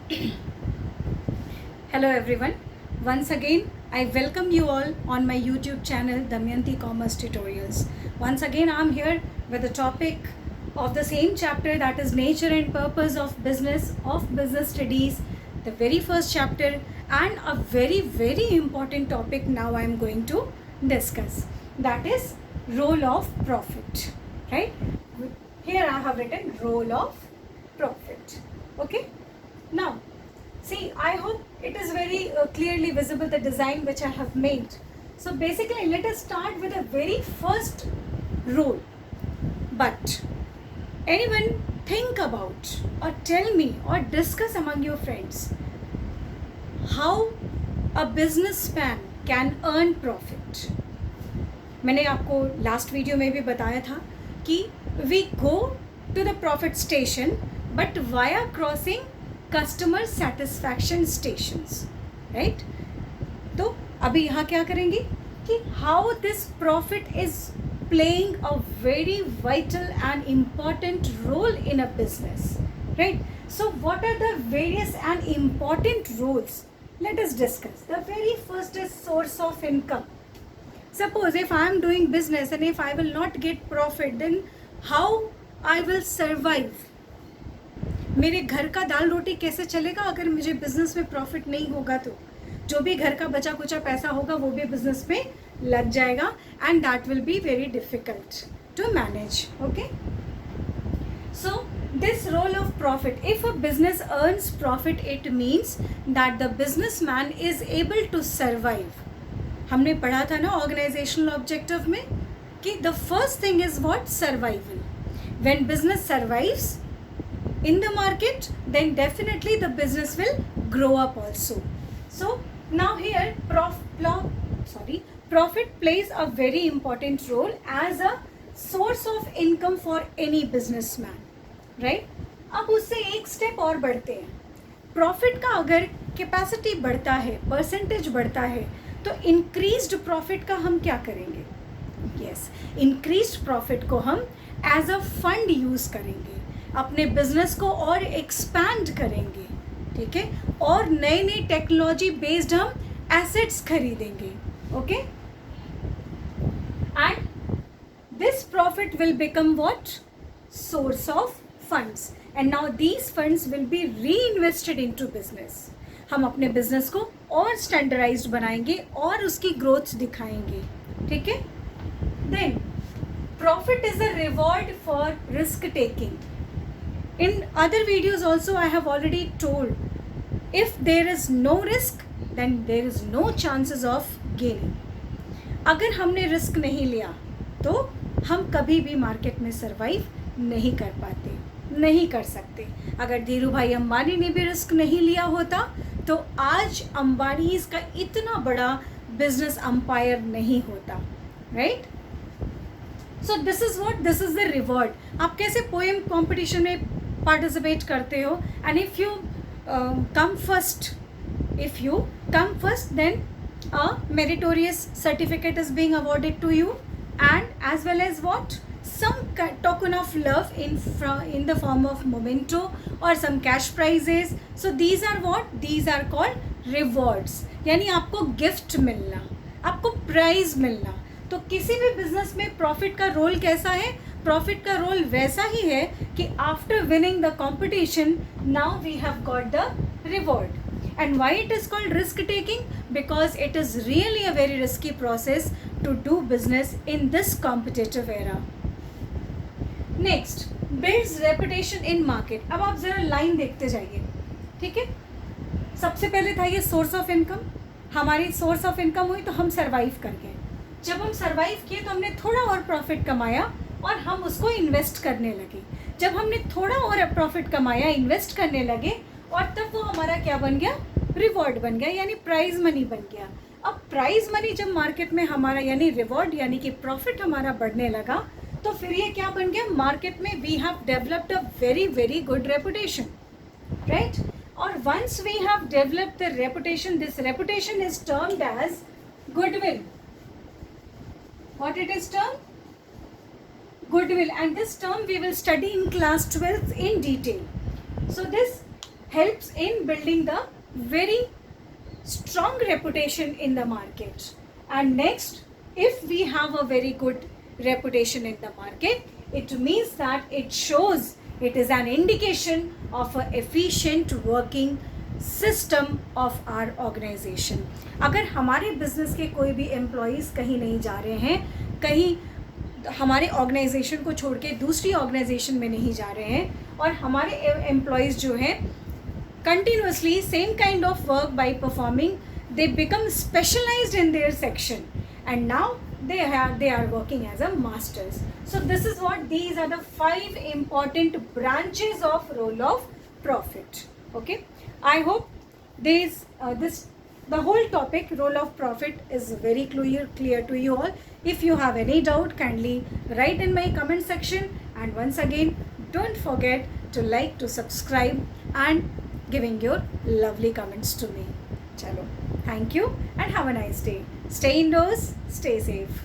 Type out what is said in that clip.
Hello everyone. Once again, I welcome you all on my YouTube channel Damayanti Commerce Tutorials. Once again, I'm here with the topic of the same chapter, that is nature and purpose of business studies, the very first chapter, and a very important topic now I'm going to discuss. That is role of profit. Right? Here I have written role of profit. Okay? Now, see, I hope it is very clearly visible, the design which I have made. So basically, let us start with the very first rule. But anyone think about or tell me or discuss among your friends how a businessman can earn profit. मैंने आपको last video में भी बताया था कि we go to the profit station but via crossing customer satisfaction stations, right. तो अभी यहाँ क्या करेंगे कि how this profit is playing a very vital and important role in a business, right. So what are the various and important roles? Let us discuss. The very first is source of income. Suppose if I am doing business and if I will not get profit, then how I will survive? मेरे घर का दाल रोटी कैसे चलेगा अगर मुझे business में profit नहीं होगा? तो जो भी घर का बचा कुचा पैसा होगा वो भी बिजनेस में लग जाएगा and that will be very difficult to manage. Okay, so this role of profit, if a business earns profit it means that the businessman is able to survive. हमने पढ़ा था ना ऑर्गेनाइजेशनल ऑब्जेक्टिव में कि the first thing is what? Survival. When business survives in the market, then definitely the business will grow up also. So now here profit plays a very important role as a source of income for any businessman, right? अब उससे एक step और बढ़ते हैं. Profit का अगर capacity बढ़ता है, परसेंटेज बढ़ता है, तो इंक्रीज्ड प्रॉफिट का हम क्या करेंगे? यस, इंक्रीज्ड प्रॉफिट को हम एज अ फंड यूज करेंगे, अपने बिजनेस को और एक्सपैंड करेंगे, ठीक है, और नए नए टेक्नोलॉजी बेस्ड हम एसेट्स खरीदेंगे. Okay, and this profit will become what? Source of funds, and now these funds will be री इन्वेस्टेड इनटू बिजनेस. हम अपने बिजनेस को और स्टैंडर्डाइज्ड बनाएंगे और उसकी ग्रोथ दिखाएंगे, ठीक है. Then profit is a reward for risk taking. In other videos also I have already told, if there is no risk then there is no chances of gaining. अगर हमने रिस्क नहीं लिया तो हम कभी भी मार्केट में सर्वाइव नहीं कर पाते, नहीं कर सकते. अगर धीरू भाई अंबानी ने भी रिस्क नहीं लिया होता तो आज अंबानी का इतना बड़ा बिजनेस अंपायर नहीं होता, right. So this is what, this is the reward. आप कैसे पोएम कॉम्पिटिशन में पार्टिसिपेट करते हो, and if you come first then a meritorious certificate is being awarded to you, and as well as what? Some token of love in the form of memento or some cash prizes. So these are what? These are called rewards. यानी आपको gift मिलना, आपको prize मिलना. तो किसी भी business में profit का रोल कैसा है? प्रॉफिट का रोल वैसा ही है कि after winning the competition now we have got the reward. And why it is called risk taking? Because it is really a very risky process to do business in this competitive era. Next, builds reputation in market. अब आप जरा line देखते जाइए, ठीक है. सबसे पहले था ये सोर्स ऑफ इनकम. हमारी सोर्स ऑफ इनकम हुई तो हम सर्वाइव कर गए. जब हम सर्वाइव किए तो हमने थोड़ा और प्रॉफिट कमाया और हम उसको इन्वेस्ट करने लगे. जब हमने थोड़ा और प्रॉफिट कमाया, इन्वेस्ट करने लगे, और तब वो हमारा क्या बन गया? रिवॉर्ड बन गया, यानी प्राइज मनी बन गया. अब प्राइज मनी जब मार्केट में हमारा यानी रिवॉर्ड यानी कि प्रॉफिट हमारा बढ़ने लगा तो फिर ये क्या बन गया? मार्केट में we have developed a very good reputation, right. और once we have developed the reputation, this reputation is termed as goodwill. What it is termed? goodwill, and this term we will study in class 12th in detail. So this helps in building the very strong reputation in the market. And next, if we have a very good reputation in the market, it means that it shows, it is an indication of an efficient working system of our organization. अगर हमारे business के कोई भी employees कहीं नहीं जा रहे हैं, कहीं हमारे ऑर्गेनाइजेशन को छोड़ के दूसरी ऑर्गेनाइजेशन में नहीं जा रहे हैं, और हमारे एम्प्लॉयज़ जो हैं continuously same kind of work by performing, they become specialized in their section, and now they are working as a masters. So this is what, these are the 5 important branches of role of profit. Okay, I hope this the whole topic role of profit is very clear to you all. If you have any doubt, kindly write in my comment section, and once again don't forget to like, to subscribe, and giving your lovely comments to me. Chalo, thank you and have a nice day. Stay indoors, stay safe.